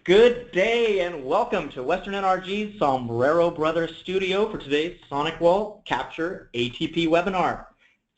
Good day and welcome to Western NRG's Sombrero Brothers Studio for today's SonicWall Capture ATP webinar.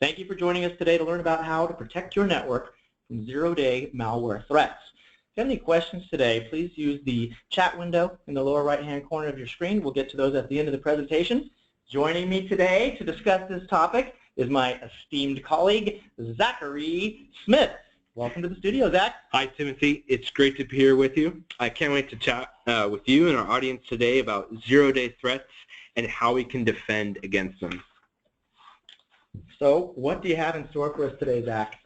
Thank you for joining us today to learn about how to protect your network from zero-day malware threats. If you have any questions today, please use the chat window in the lower right-hand corner of your screen. We'll get to those at the end of the presentation. Joining me today to discuss this topic is my esteemed colleague, Zachary Smith. Welcome to the studio, Zach. Hi, Timothy. It's great to be here with you. I can't wait to chat with you and our audience today about zero-day threats and how we can defend against them. So, what do you have in store for us today, Zach?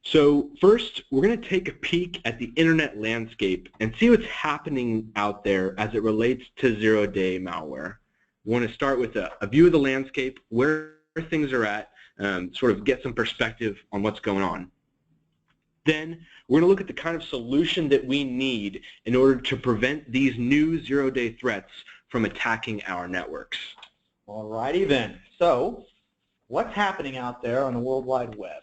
So, first, we're going to take a peek at the internet landscape and see what's happening out there as it relates to zero-day malware. We want to start with a view of the landscape, where things are at, sort of get some perspective on what's going on. Then we're going to look at the kind of solution that we need in order to prevent these new zero-day threats from attacking our networks. Alrighty then. So, what's happening out there on the World Wide Web?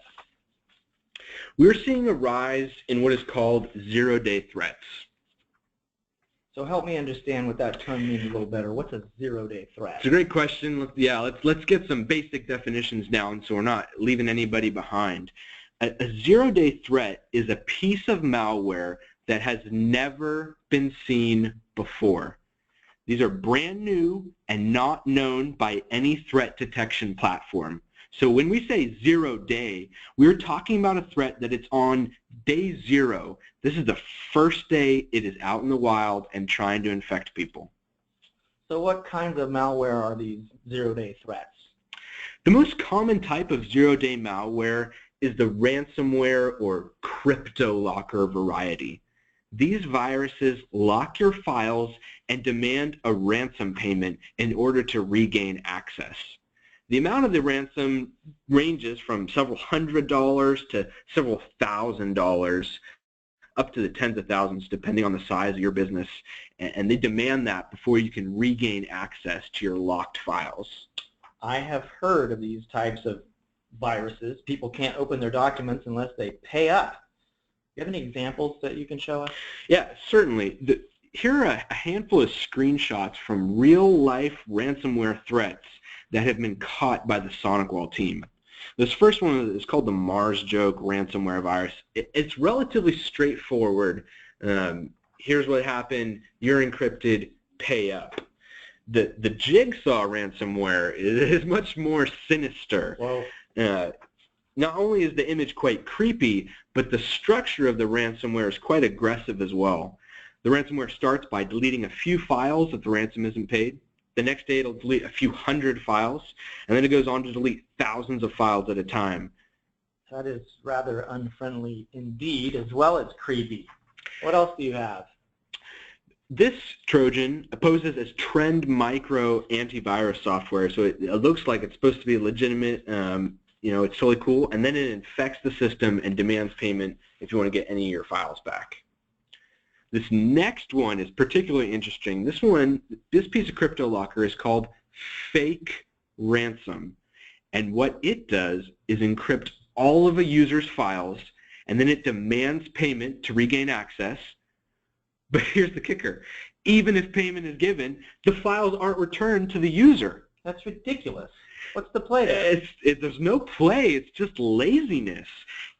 We're seeing a rise in what is called zero-day threats. So help me understand what that term means a little better. What's a zero-day threat? It's a great question. Let's get some basic definitions down so we're not leaving anybody behind. A zero-day threat is a piece of malware that has never been seen before. These are brand new and not known by any threat detection platform. So when we say zero-day, we're talking about a threat that it's on day zero. This is the first day it is out in the wild and trying to infect people. So what kinds of malware are these zero-day threats? The most common type of zero-day malware is the ransomware or Cryptolocker variety. These viruses lock your files and demand a ransom payment in order to regain access. The amount of the ransom ranges from several $100s to several $1,000s, up to the tens of thousands depending on the size of your business, and they demand that before you can regain access to your locked files. I have heard of these types of viruses. People can't open their documents unless they pay up. Do you have any examples that you can show us? Yeah, certainly. Here are a handful of screenshots from real-life ransomware threats that have been caught by the SonicWall team. This first one is called the Mars Joke ransomware virus. It's relatively straightforward. Here's what happened. You're encrypted. Pay up. The Jigsaw ransomware is much more sinister. Whoa. Not only is the image quite creepy, but the structure of the ransomware is quite aggressive as well. The ransomware starts by deleting a few files if the ransom isn't paid. The next day it'll delete a few hundred files, and then it goes on to delete thousands of files at a time. That is rather unfriendly indeed, as well as creepy. What else do you have? This Trojan poses as Trend Micro antivirus software, so it looks like it's supposed to be legitimate. It's totally cool, and then it infects the system and demands payment if you want to get any of your files back. This next one is particularly interesting. This piece of Cryptolocker is called Fake Ransom, and what it does is encrypt all of a user's files, and then it demands payment to regain access. But here's the kicker. Even if payment is given, the files aren't returned to the user. That's ridiculous. What's the play there? There's no play. It's just laziness.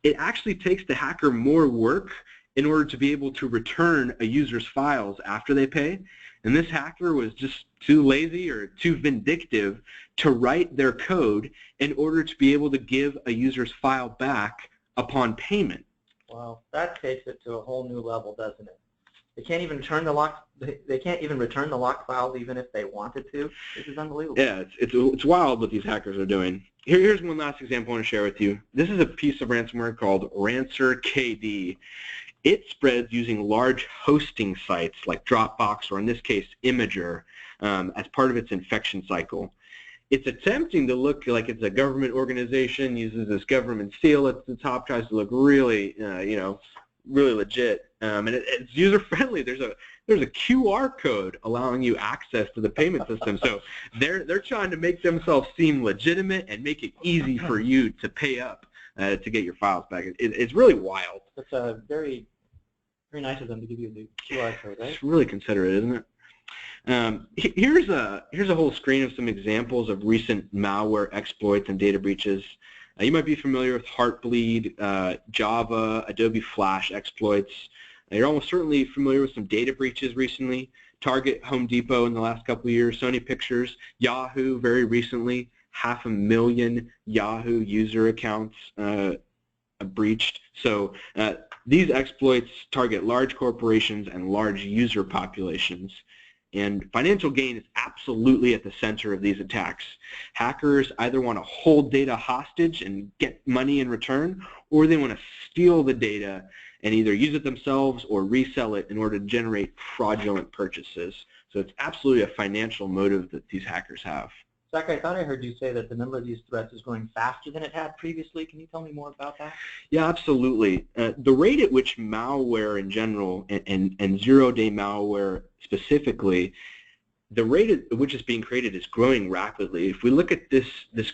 It actually takes the hacker more work in order to be able to return a user's files after they pay. And this hacker was just too lazy or too vindictive to write their code in order to be able to give a user's file back upon payment. Well, that takes it to a whole new level, doesn't it? They can't even return the locked files even if they wanted to. This is unbelievable. Yeah, it's wild what these hackers are doing. Here's one last example I want to share with you. This is a piece of ransomware called RancerKD. It spreads using large hosting sites like Dropbox, or in this case, Imager, as part of its infection cycle. It's attempting to look like it's a government organization, uses this government seal at the top, tries to look really, really legit. And it's user-friendly. There's a QR code allowing you access to the payment system. So they're trying to make themselves seem legitimate and make it easy for you to pay up to get your files back. It's really wild. It's a very Very nice of them to give you the QR code, right? It's really considerate, isn't it? Here's a whole screen of some examples of recent malware exploits and data breaches. You might be familiar with Heartbleed, Java, Adobe Flash exploits. You're almost certainly familiar with some data breaches recently. Target, Home Depot in the last couple of years, Sony Pictures, Yahoo very recently, 500,000 Yahoo user accounts breached. So these exploits target large corporations and large user populations. And financial gain is absolutely at the center of these attacks. Hackers either want to hold data hostage and get money in return, or they want to steal the data and either use it themselves or resell it in order to generate fraudulent purchases. So it's absolutely a financial motive that these hackers have. Zach, I thought I heard you say that the number of these threats is growing faster than it had previously. Can you tell me more about that? Yeah, absolutely. The rate at which malware in general and zero-day malware specifically, the rate at which it's being created is growing rapidly. If we look at this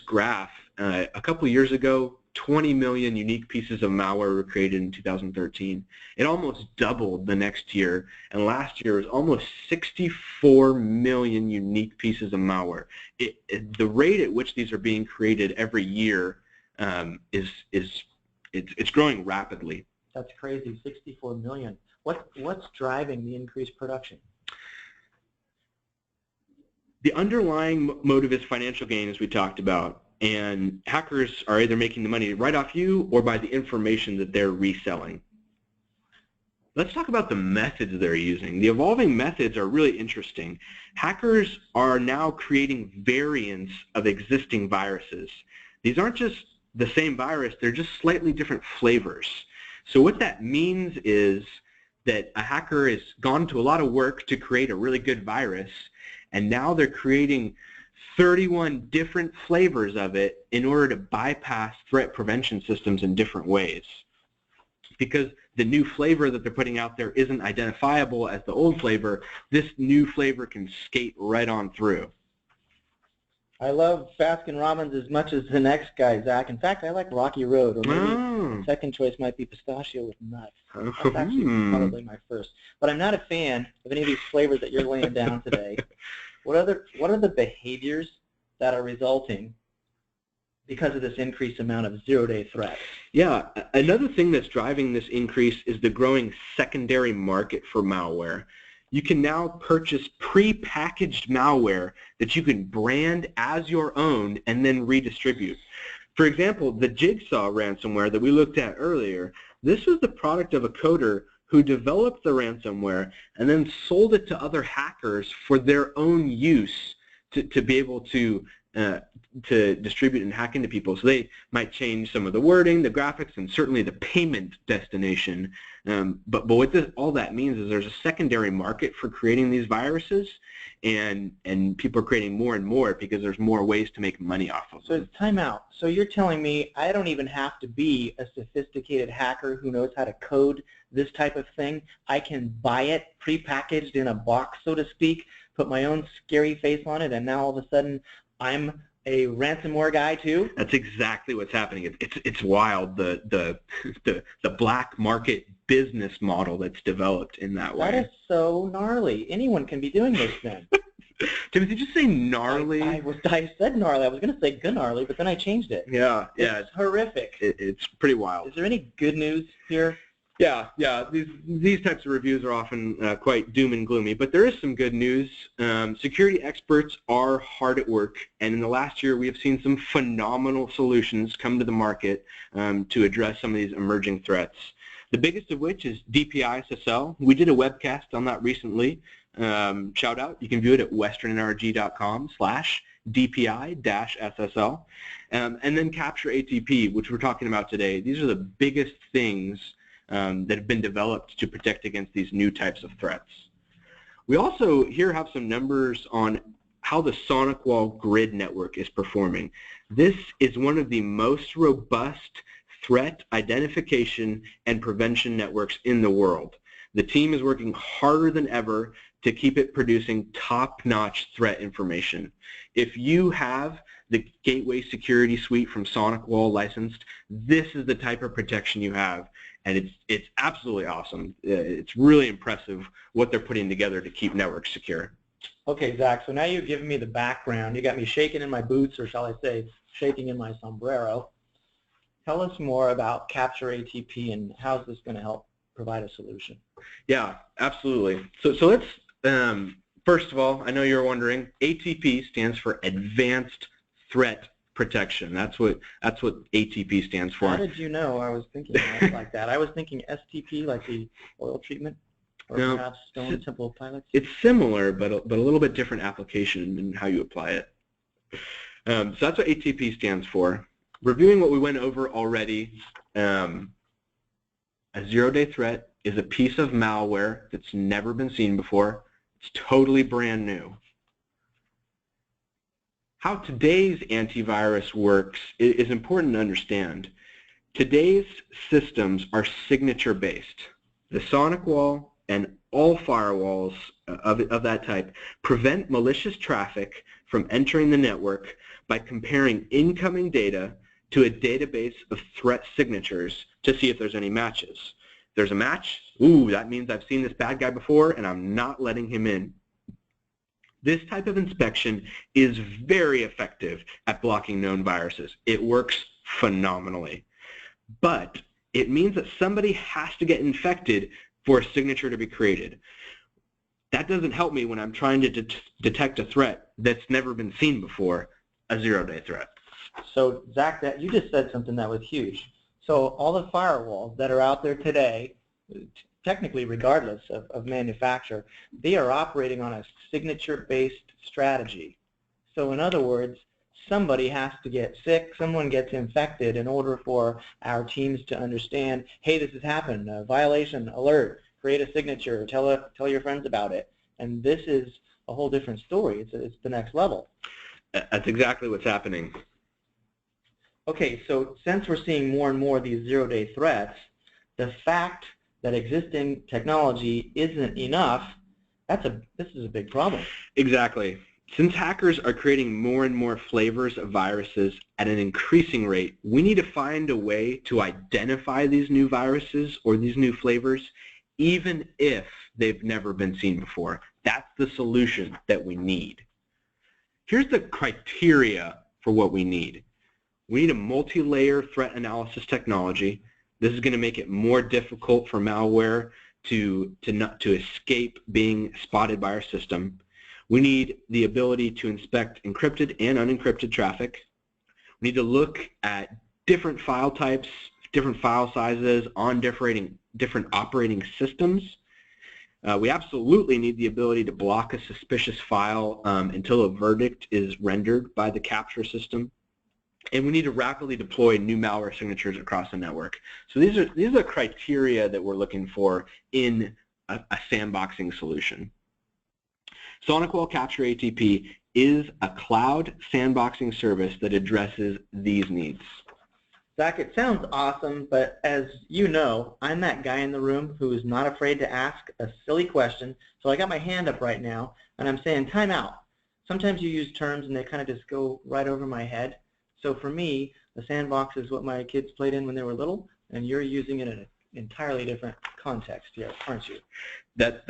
graph, a couple years ago, 20 million unique pieces of malware were created in 2013. It almost doubled the next year, and last year was almost 64 million unique pieces of malware. The rate at which these are being created every year it's growing rapidly. That's crazy, 64 million. What's driving the increased production? The underlying motive is financial gain, as we talked about. And hackers are either making the money right off you or by the information that they're reselling. Let's talk about the methods they're using. The evolving methods are really interesting. Hackers are now creating variants of existing viruses. These aren't just the same virus, they're just slightly different flavors. So what that means is that a hacker has gone to a lot of work to create a really good virus, and now they're creating 31 different flavors of it in order to bypass threat prevention systems in different ways. Because the new flavor that they're putting out there isn't identifiable as the old flavor, this new flavor can skate right on through. I love Baskin-Robbins as much as the next guy, Zach. In fact, I like Rocky Road, or maybe the second choice might be pistachio with nuts. That's actually probably my first. But I'm not a fan of any of these flavors that you're laying down today. What are the behaviors that are resulting because of this increased amount of zero-day threats? Yeah, another thing that's driving this increase is the growing secondary market for malware. You can now purchase pre-packaged malware that you can brand as your own and then redistribute. For example, the Jigsaw ransomware that we looked at earlier, this was the product of a coder who developed the ransomware and then sold it to other hackers for their own use to be able to distribute and hack into people. So they might change some of the wording, the graphics, and certainly the payment destination. But what all that means is there's a secondary market for creating these viruses, and people are creating more and more because there's more ways to make money off of them. So time out. So you're telling me I don't even have to be a sophisticated hacker who knows how to code this type of thing. I can buy it prepackaged in a box, so to speak, put my own scary face on it, and now all of a sudden I'm a ransomware guy too? That's exactly what's happening. It's wild, the black market business model that's developed in that way. That is so gnarly. Anyone can be doing this then. Timothy, did you say gnarly? I said gnarly. I was going to say gnarly, but then I changed it. Yeah. It's horrific. It's pretty wild. Is there any good news here? Yeah. These types of reviews are often quite doom and gloomy, but there is some good news. Security experts are hard at work, and in the last year we have seen some phenomenal solutions come to the market to address some of these emerging threats. The biggest of which is DPI-SSL. We did a webcast on that recently. Shout out. You can view it at westernNRG.com/DPI-SSL. And then Capture ATP, which we're talking about today. These are the biggest things that have been developed to protect against these new types of threats. We also here have some numbers on how the SonicWall grid network is performing. This is one of the most robust threat identification and prevention networks in the world. The team is working harder than ever to keep it producing top-notch threat information. If you have the Gateway Security Suite from SonicWall licensed, this is the type of protection you have. and it's absolutely awesome. It's really impressive what they're putting together to keep networks secure. Okay, Zach, so now you've given me the background. You got me shaking in my boots, or shall I say, shaking in my sombrero. Tell us more about Capture ATP and how is this going to help provide a solution? Yeah, absolutely. So let's, first of all, I know you're wondering, ATP stands for Advanced Threat Protection. That's what ATP stands for. How did you know I was thinking like that? I was thinking STP, like the oil treatment, or no, perhaps Stone Temple Pilots. It's similar, but a little bit different application in how you apply it. So that's what ATP stands for. Reviewing what we went over already, a zero-day threat is a piece of malware that's never been seen before. It's totally brand new. How today's antivirus works is important to understand. Today's systems are signature-based. The SonicWall and all firewalls of that type prevent malicious traffic from entering the network by comparing incoming data to a database of threat signatures to see if there's any matches. If there's a match, ooh, that means I've seen this bad guy before and I'm not letting him in. This type of inspection is very effective at blocking known viruses. It works phenomenally. But it means that somebody has to get infected for a signature to be created. That doesn't help me when I'm trying to detect a threat that's never been seen before, a zero-day threat. So, Zach, you just said something that was huge. So all the firewalls that are out there today, technically regardless of manufacturer, they are operating on a signature-based strategy. So in other words, somebody has to get sick, someone gets infected in order for our teams to understand, hey, this has happened, a violation, alert, create a signature, tell your friends about it. And this is a whole different story. It's the next level. That's exactly what's happening. Okay, so since we're seeing more and more of these zero-day threats, the fact that existing technology isn't enough, this is a big problem. Exactly. Since hackers are creating more and more flavors of viruses at an increasing rate, we need to find a way to identify these new viruses or these new flavors, even if they've never been seen before. That's the solution that we need. Here's the criteria for what we need. We need a multi-layer threat analysis technology. This is going to make it more difficult for malware to escape being spotted by our system. We need the ability to inspect encrypted and unencrypted traffic. We need to look at different file types, different file sizes on different operating systems. We absolutely need the ability to block a suspicious file until a verdict is rendered by the capture system. And we need to rapidly deploy new malware signatures across the network. So these are the criteria that we're looking for in a sandboxing solution. SonicWall Capture ATP is a cloud sandboxing service that addresses these needs. Zach, it sounds awesome, but as you know, I'm that guy in the room who is not afraid to ask a silly question. So I got my hand up right now, and I'm saying time out. Sometimes you use terms and they kind of just go right over my head. So for me, the sandbox is what my kids played in when they were little, and you're using it in an entirely different context here, aren't you? That's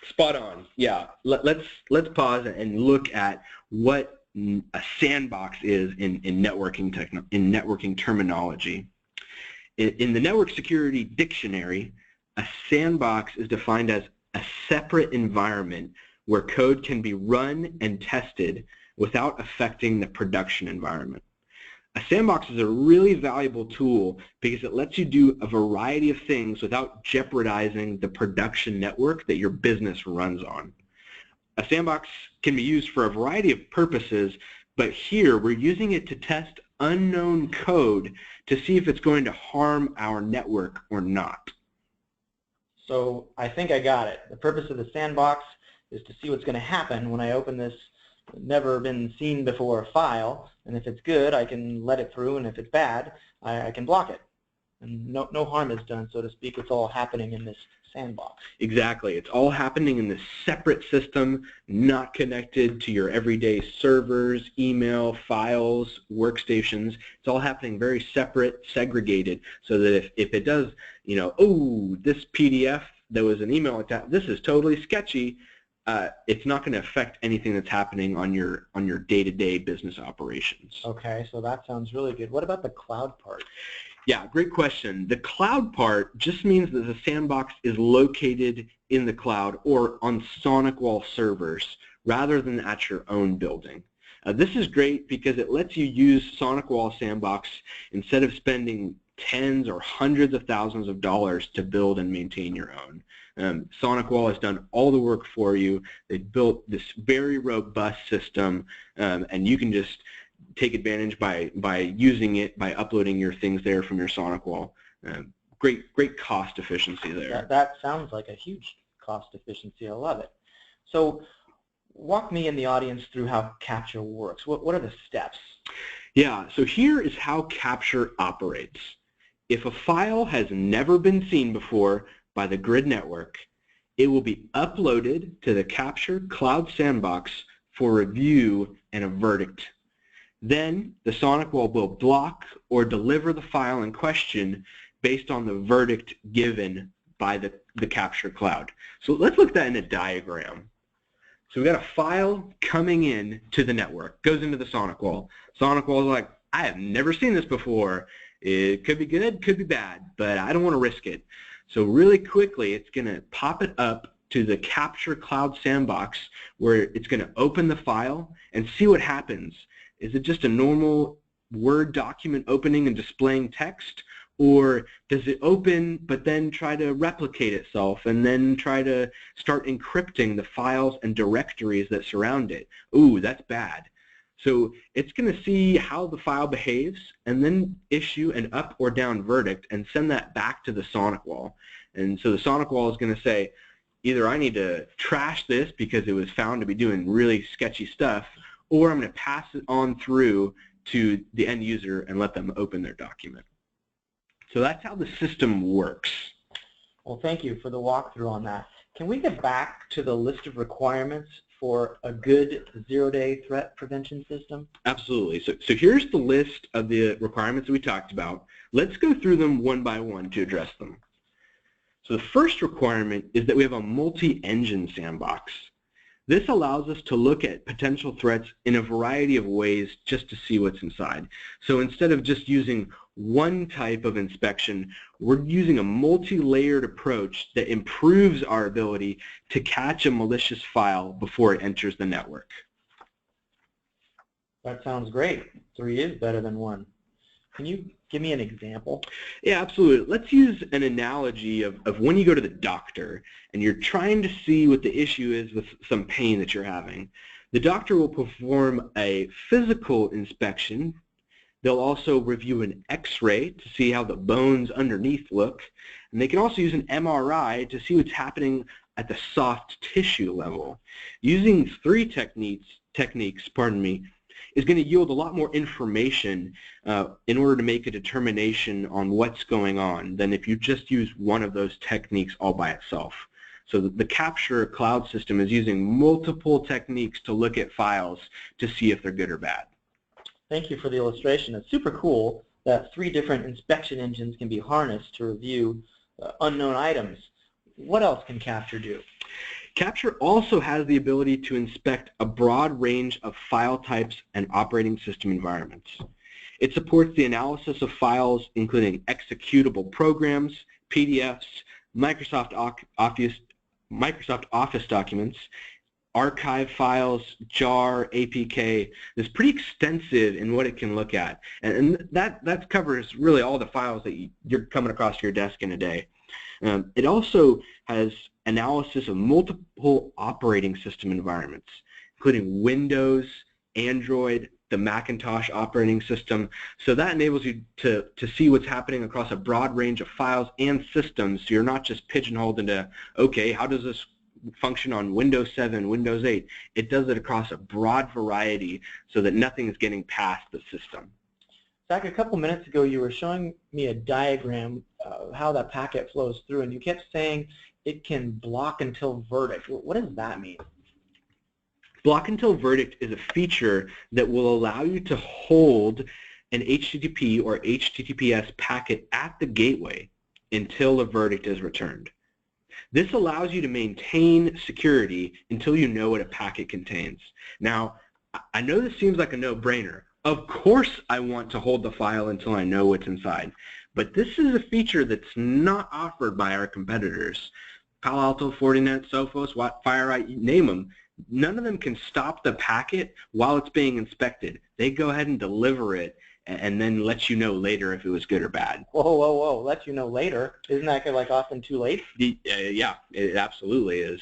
spot on. Yeah. Let's pause and look at what a sandbox is in networking terminology. In the network security dictionary, a sandbox is defined as a separate environment where code can be run and tested without affecting the production environment. A sandbox is a really valuable tool because it lets you do a variety of things without jeopardizing the production network that your business runs on. A sandbox can be used for a variety of purposes, but here we're using it to test unknown code to see if it's going to harm our network or not. So I think I got it. The purpose of the sandbox is to see what's going to happen when I open this never been seen before file, and if it's good I can let it through, and if it's bad I can block it, and no harm is done, so to speak. It's all happening in this Sandbox. Exactly. It's all happening in this separate system, not connected to your everyday servers, email, files, workstations. It's all happening very separate, segregated, so that if it does, oh, this PDF that was an email attack, this is totally sketchy, it's not going to affect anything that's happening on your day-to-day business operations. Okay, so that sounds really good. What about the cloud part? Yeah, great question. The cloud part just means that the sandbox is located in the cloud or on SonicWall servers rather than at your own building. This is great because it lets you use SonicWall Sandbox instead of spending tens or hundreds of thousands of dollars to build and maintain your own. SonicWall has done all the work for you. They've built this very robust system, and you can just take advantage by using it, by uploading your things there from your SonicWall. Great cost efficiency there. That sounds like a huge cost efficiency. I love it. So walk me and the audience through how Capture works. What are the steps? Yeah, so here is how Capture operates. If a file has never been seen before by the grid network, it will be uploaded to the Capture Cloud Sandbox for review and a verdict. Then the SonicWall will block or deliver the file in question based on the verdict given by the Capture Cloud. So let's look at that in a diagram. So we've got a file coming in to the network, goes into the SonicWall. SonicWall is like, I have never seen this before. It could be good, could be bad, but I don't want to risk it. So really quickly, it's going to pop it up to the Capture Cloud Sandbox where it's going to open the file and see what happens. Is it just a normal Word document opening and displaying text, or does it open but then try to replicate itself and then try to start encrypting the files and directories that surround it? Ooh, that's bad. So it's going to see how the file behaves and then issue an up or down verdict and send that back to the SonicWall. And so the SonicWall is going to say, either I need to trash this because it was found to be doing really sketchy stuff, or I'm going to pass it on through to the end user and let them open their document. So that's how the system works. Well, thank you for the walkthrough on that. Can we get back to the list of requirements for a good zero-day threat prevention system? Absolutely. So here's the list of the requirements that we talked about. Let's go through them one by one to address them. So the first requirement is that we have a multi-engine sandbox. This allows us to look at potential threats in a variety of ways just to see what's inside. So instead of just using one type of inspection, we're using a multi-layered approach that improves our ability to catch a malicious file before it enters the network. That sounds great. 3 is better than 1. Can you give me an example? Yeah, absolutely. Let's use an analogy of when you go to the doctor and you're trying to see what the issue is with some pain that you're having. The doctor will perform a physical inspection. They'll also review an X-ray to see how the bones underneath look. And they can also use an MRI to see what's happening at the soft tissue level. Using 3 techniques, is going to yield a lot more information in order to make a determination on what's going on than if you just use one of those techniques all by itself. So the Capture Cloud system is using multiple techniques to look at files to see if they're good or bad. Thank you for the illustration. It's super cool that 3 different inspection engines can be harnessed to review unknown items. What else can Capture do? Capture also has the ability to inspect a broad range of file types and operating system environments. It supports the analysis of files including executable programs, PDFs, Microsoft Office documents, archive files, JAR, APK. It's pretty extensive in what it can look at. And that covers really all the files that you're coming across your desk in a day. It also has analysis of multiple operating system environments, including Windows, Android, the Macintosh operating system. So that enables you to see what's happening across a broad range of files and systems, so you're not just pigeonholed into, okay, how does this function on Windows 7, Windows 8? It does it across a broad variety so that nothing is getting past the system. Zach, a couple minutes ago you were showing me a diagram of how that packet flows through, and you kept saying it can block until verdict. What does that mean? Block until verdict is a feature that will allow you to hold an HTTP or HTTPS packet at the gateway until a verdict is returned. This allows you to maintain security until you know what a packet contains. Now, I know this seems like a no-brainer. Of course I want to hold the file until I know what's inside, but this is a feature that's not offered by our competitors. Palo Alto, Fortinet, Sophos, FireEye, you name them. None of them can stop the packet while it's being inspected. They go ahead and deliver it and then let you know later if it was good or bad. Whoa, whoa, whoa, let you know later. Isn't that like often too late? Yeah, it absolutely is.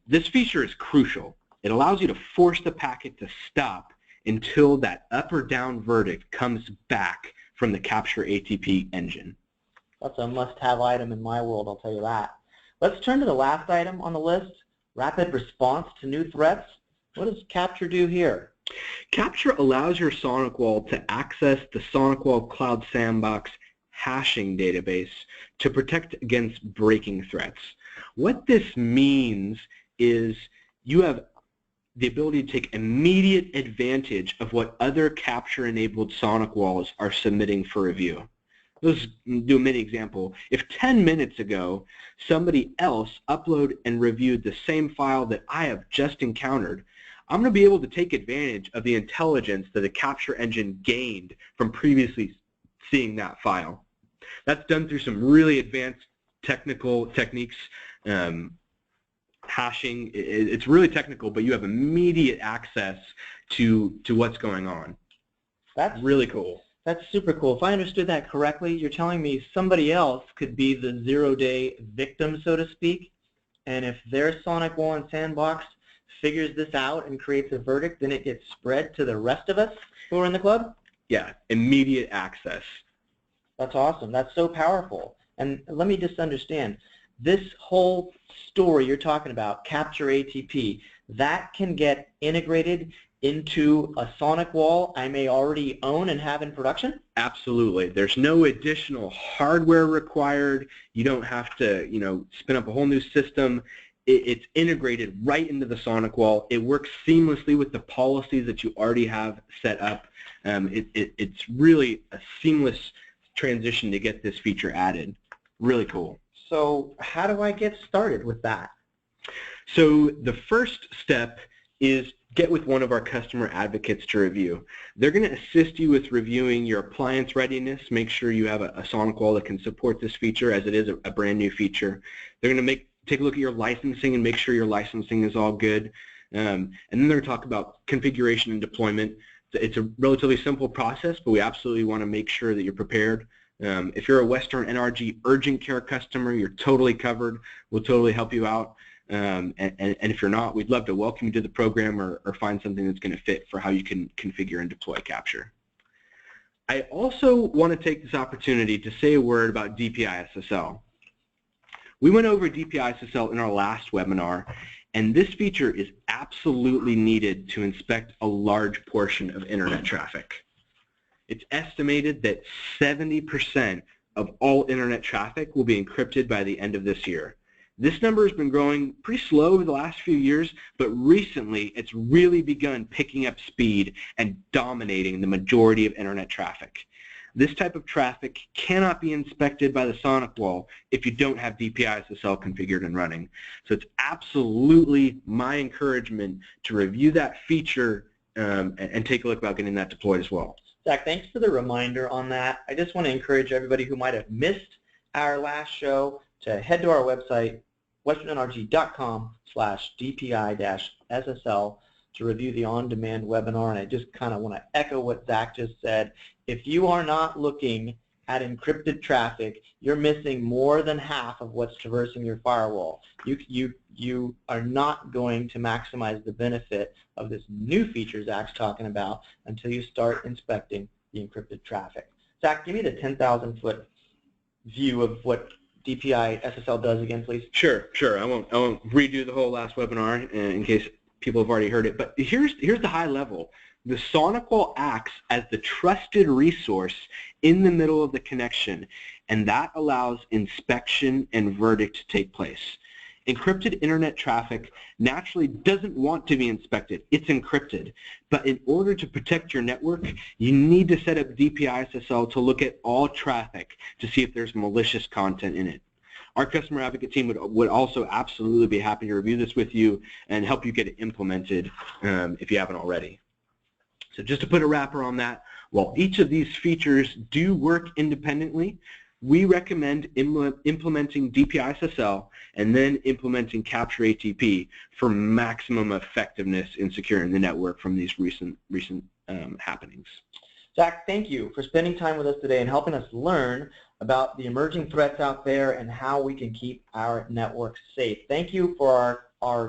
This feature is crucial. It allows you to force the packet to stop until that up or down verdict comes back from the Capture ATP engine. That's a must-have item in my world, I'll tell you that. Let's turn to the last item on the list, rapid response to new threats. What does Capture do here? Capture allows your SonicWall to access the SonicWall Cloud Sandbox hashing database to protect against breaking threats. What this means is you have the ability to take immediate advantage of what other Capture-enabled SonicWalls are submitting for review. Let's do a mini example. If 10 minutes ago somebody else uploaded and reviewed the same file that I have just encountered, I'm going to be able to take advantage of the intelligence that the Capture engine gained from previously seeing that file. That's done through some really advanced technical techniques. Hashing, it's really technical, but you have immediate access to what's going on. That's really cool. That's super cool. If I understood that correctly, you're telling me somebody else could be the zero-day victim, so to speak, and if their SonicWall and Sandbox figures this out and creates a verdict, then it gets spread to the rest of us who are in the club? Yeah, immediate access. That's awesome. That's so powerful. And let me just understand, this whole story you're talking about, Capture ATP, that can get integrated into a SonicWall I may already own and have in production? Absolutely. There's no additional hardware required. You don't have to, spin up a whole new system. It's integrated right into the SonicWall. It works seamlessly with the policies that you already have set up. It's really a seamless transition to get this feature added. Really cool. So how do I get started with that? So the first step is get with one of our customer advocates to review. They're going to assist you with reviewing your appliance readiness, make sure you have a SonicWall that can support this feature as it is a brand new feature. They're going to take a look at your licensing and make sure your licensing is all good. And then they're going to talk about configuration and deployment. It's a relatively simple process, but we absolutely want to make sure that you're prepared. If you're a Western NRG urgent care customer, you're totally covered. We'll totally help you out. And if you're not, we'd love to welcome you to the program or find something that's going to fit for how you can configure and deploy Capture. I also want to take this opportunity to say a word about DPI-SSL. We went over DPI-SSL in our last webinar, and this feature is absolutely needed to inspect a large portion of internet traffic. It's estimated that 70% of all internet traffic will be encrypted by the end of this year. This number has been growing pretty slow over the last few years, but recently it's really begun picking up speed and dominating the majority of internet traffic. This type of traffic cannot be inspected by the SonicWall if you don't have DPI-SSL configured and running. So it's absolutely my encouragement to review that feature and take a look about getting that deployed as well. Zach, thanks for the reminder on that. I just want to encourage everybody who might have missed our last show to head to our website, westernNRG.com/DPI-SSL to review the on-demand webinar. And I just kind of want to echo what Zach just said. If you are not looking at encrypted traffic, you're missing more than half of what's traversing your firewall. You are not going to maximize the benefit of this new feature Zach's talking about until you start inspecting the encrypted traffic. Zach, give me the 10,000-foot view of what DPI-SSL does again, please. Sure. I won't redo the whole last webinar in case people have already heard it. But here's the high level. the SonicWall acts as the trusted resource in the middle of the connection, and that allows inspection and verdict to take place. Encrypted internet traffic naturally doesn't want to be inspected. It's encrypted. But in order to protect your network, you need to set up DPI-SSL to look at all traffic to see if there's malicious content in it. Our customer advocate team would also absolutely be happy to review this with you and help you get it implemented if you haven't already. So just to put a wrapper on that, while each of these features do work independently, we recommend implementing DPI-SSL and then implementing Capture ATP for maximum effectiveness in securing the network from these recent happenings. Zach, thank you for spending time with us today and helping us learn about the emerging threats out there and how we can keep our network safe. Thank you for our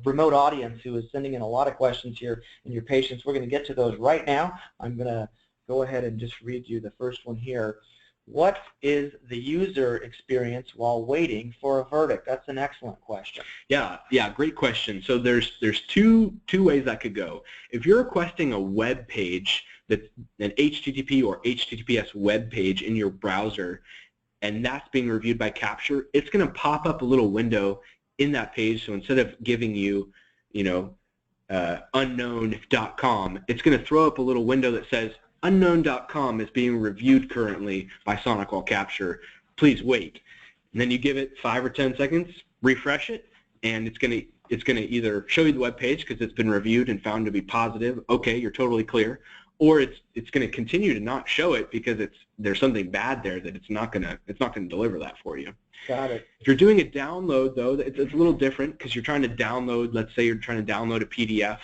remote audience who is sending in a lot of questions here, and your patience. We're going to get to those right now. I'm going to go ahead and just read you the first one here. What is the user experience while waiting for a verdict? That's an excellent question. Yeah, great question. So there's two ways that could go. If you're requesting a web page, that's an HTTP or HTTPS web page in your browser, and that's being reviewed by Capture, it's going to pop up a little window in that page. So instead of giving you, unknown.com, it's going to throw up a little window that says, unknown.com is being reviewed currently by SonicWall Capture. Please wait. And then you give it 5 or 10 seconds, refresh it, and it's going to either show you the web page because it's been reviewed and found to be positive. Okay, you're totally clear. Or it's going to continue to not show it because there's something bad there that it's not going to deliver that for you. Got it. If you're doing a download though, it's a little different because you're trying to download. Let's say you're trying to download a PDF.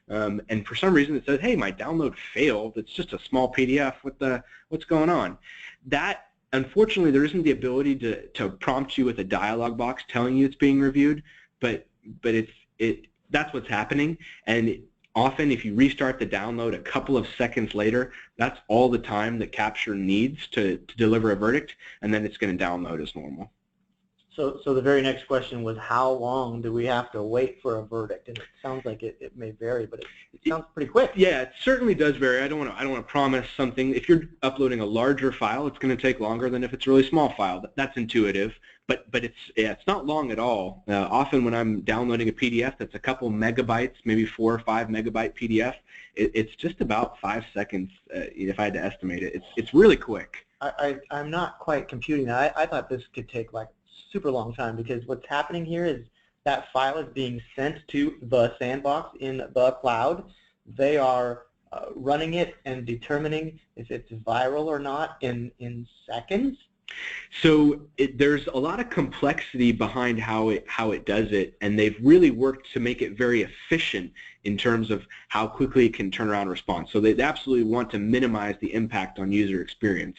And for some reason it says, hey, my download failed. It's just a small PDF. What's going on? That, unfortunately, there isn't the ability to prompt you with a dialog box telling you it's being reviewed, but that's what's happening. And often if you restart the download a couple of seconds later, that's all the time that Capture needs to deliver a verdict, and then it's going to download as normal. So the very next question was, how long do we have to wait for a verdict? And it sounds like it may vary, but it sounds pretty quick. Yeah, it certainly does vary. I don't want to promise something. If you're uploading a larger file, it's going to take longer than if it's a really small file. That's intuitive, but it's not long at all. Often when I'm downloading a PDF that's a couple megabytes, maybe 4 or 5 megabyte PDF, it's just about 5 seconds if I had to estimate it. It's really quick. I'm not quite computing that. I thought this could take like super long time, because what's happening here is that file is being sent to the Sandbox in the cloud. They are running it and determining if it's viral or not in seconds. So there's a lot of complexity behind how it does it, and they've really worked to make it very efficient in terms of how quickly it can turn around a response. So they absolutely want to minimize the impact on user experience.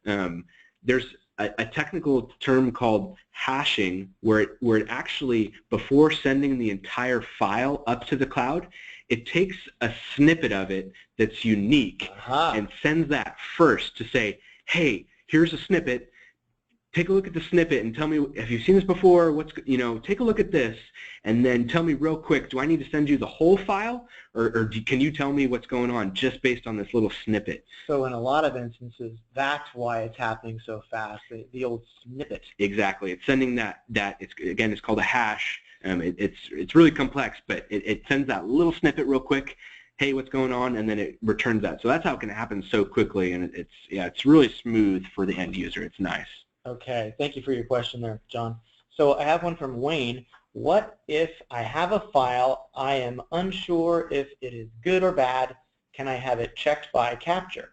There's a technical term called hashing, where it actually, before sending the entire file up to the cloud, it takes a snippet of it that's unique and sends that first to say, hey, here's a snippet. Take a look at the snippet and tell me, have you seen this before? Take a look at this, and then tell me real quick, do I need to send you the whole file, or can you tell me what's going on just based on this little snippet? So in a lot of instances, that's why it's happening so fast, the old snippet. Exactly. It's sending that it's called a hash. It's really complex, but it sends that little snippet real quick. Hey, what's going on? And then it returns that. So that's how it can happen so quickly, and it's really smooth for the end user. It's nice. Okay, thank you for your question there, John. So I have one from Wayne. What if I have a file, I am unsure if it is good or bad, can I have it checked by Capture?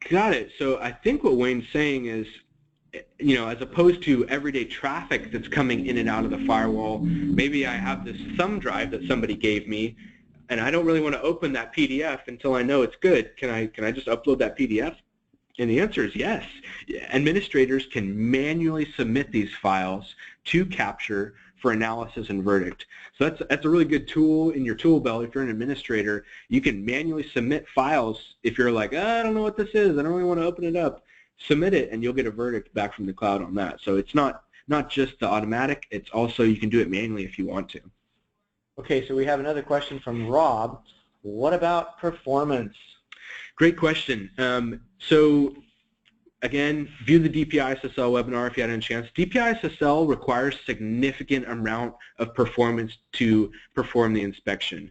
Got it. So I think what Wayne's saying is, as opposed to everyday traffic that's coming in and out of the firewall, maybe I have this thumb drive that somebody gave me, and I don't really want to open that PDF until I know it's good. Can I just upload that PDF? And the answer is yes. Administrators can manually submit these files to Capture for analysis and verdict. So that's a really good tool in your tool belt. If you're an administrator, you can manually submit files. If you're like, I don't know what this is, I don't really want to open it up, submit it, and you'll get a verdict back from the cloud on that. So it's not just the automatic, it's also you can do it manually if you want to. Okay, so we have another question from Rob. What about performance? Great question. So again, view the DPI-SSL webinar if you had a chance. DPI-SSL requires significant amount of performance to perform the inspection.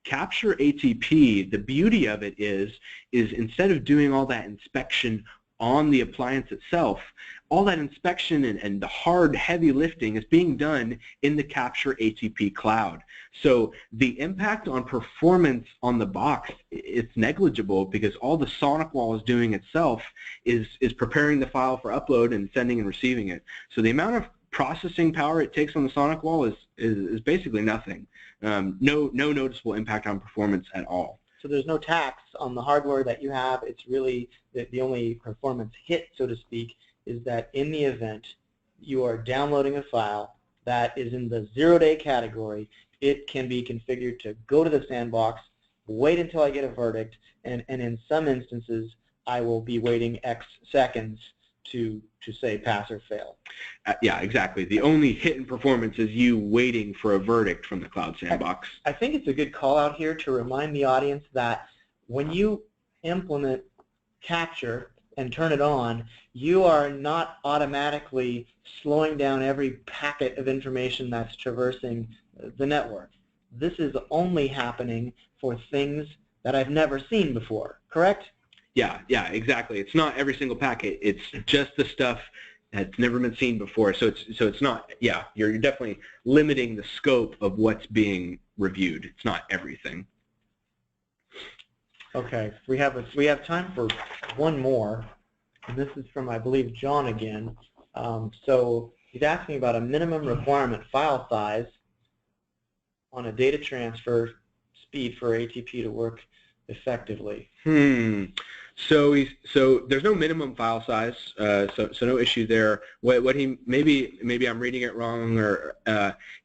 Capture ATP, the beauty of it is instead of doing all that inspection on the appliance itself, all that inspection and the hard, heavy lifting is being done in the Capture ATP cloud. So the impact on performance on the box, it's negligible because all the SonicWall is doing itself is preparing the file for upload and sending and receiving it. So the amount of processing power it takes on the SonicWall is basically nothing. No noticeable impact on performance at all. So there's no tax on the hardware that you have. It's really the only performance hit, so to speak, is that in the event you are downloading a file that is in the 0-day category, it can be configured to go to the sandbox, wait until I get a verdict, and in some instances I will be waiting X seconds to say pass or fail. Yeah, exactly. The only hit in performance is you waiting for a verdict from the cloud sandbox. I think it's a good call out here to remind the audience that when you implement Capture and turn it on, you are not automatically slowing down every packet of information that's traversing the network. This is only happening for things that I've never seen before, correct? Yeah, exactly. It's not every single packet. It's just the stuff that's never been seen before. So it's not. Yeah, you're definitely limiting the scope of what's being reviewed. It's not everything. Okay, we have time for one more, and this is from, I believe, John again. So he's asking about a minimum requirement file size on a data transfer speed for ATP to work effectively. So there's no minimum file size, so no issue there. What he maybe I'm reading it wrong, or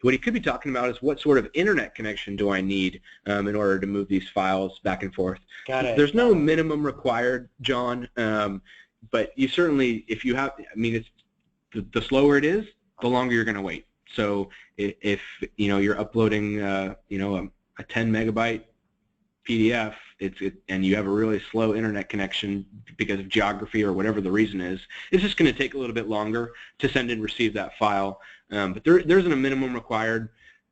what he could be talking about is what sort of internet connection do I need in order to move these files back and forth. Got it. There's no minimum required, John, but you certainly, if you have, I mean, it's the slower it is, the longer you're going to wait. So if you're uploading a 10 megabyte PDF, and you have a really slow internet connection because of geography or whatever the reason is, it's just going to take a little bit longer to send and receive that file. But there isn't a minimum required,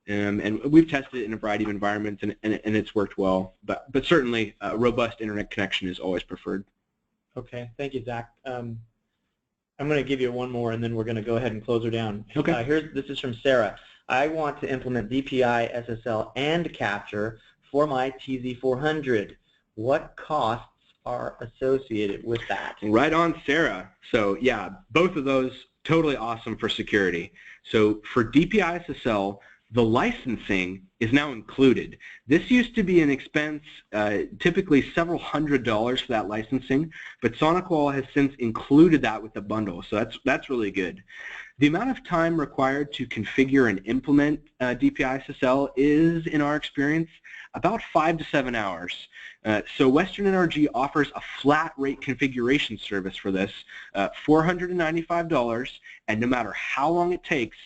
and we've tested it in a variety of environments, and it's worked well. But certainly, a robust internet connection is always preferred. Okay, thank you, Zach. I'm going to give you one more, and then we're going to go ahead and close her down. Okay. This is from Sarah. I want to implement DPI-SSL and Capture for my TZ400. What costs are associated with that? Right on, Sarah. So yeah, both of those totally awesome for security. So for DPI-SSL, the licensing is now included. This used to be an expense, typically several $100s for that licensing, but SonicWall has since included that with the bundle, so that's really good. The amount of time required to configure and implement DPI-SSL is, in our experience, about 5 to 7 hours. So Western NRG offers a flat rate configuration service for this, $495, and no matter how long it takes,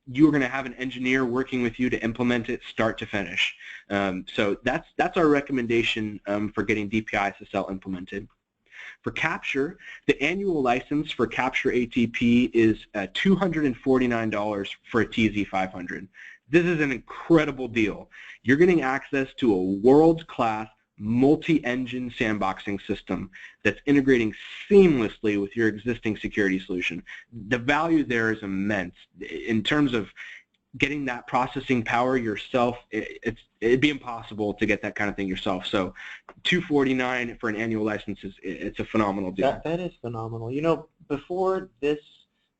you're going to have an engineer working with you to implement it start to finish. So that's our recommendation for getting DPI-SSL implemented. For Capture, the annual license for Capture ATP is $249 for a TZ500. This is an incredible deal. You're getting access to a world-class multi-engine sandboxing system that's integrating seamlessly with your existing security solution. The value there is immense. In terms of getting that processing power yourself, it'd be impossible to get that kind of thing yourself. So $249 for an annual license it's a phenomenal deal. That is phenomenal. You know, before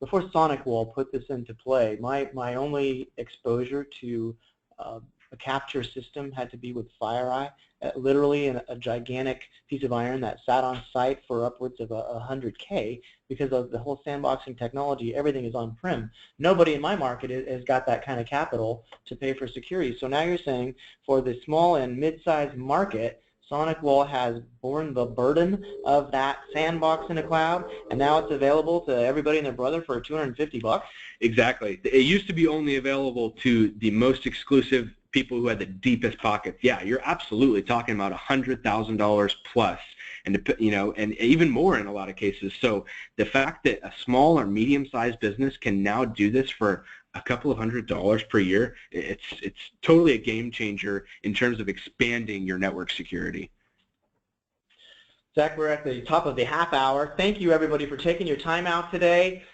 SonicWall put this into play, my only exposure to a capture system had to be with FireEye, literally a gigantic piece of iron that sat on site for upwards of 100K because of the whole sandboxing technology. Everything is on-prem. Nobody in my market has got that kind of capital to pay for security. So now you're saying for the small and mid-sized market, SonicWall has borne the burden of that sandbox in the cloud, and now it's available to everybody and their brother for $250 bucks? Exactly. It used to be only available to the most exclusive people who had the deepest pockets, yeah, you're absolutely talking about $100,000 plus, and and even more in a lot of cases. So the fact that a small or medium-sized business can now do this for a couple of $100s per year, it's totally a game changer in terms of expanding your network security. Zach, we're at the top of the half hour. Thank you, everybody, for taking your time out today.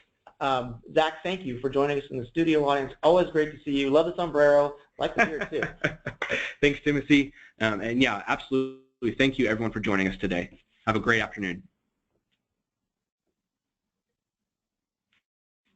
Zach, thank you for joining us in the studio audience. Always great to see you. Love the sombrero. Like to hear it too. Thanks, Timothy. And yeah, absolutely. Thank you, everyone, for joining us today. Have a great afternoon.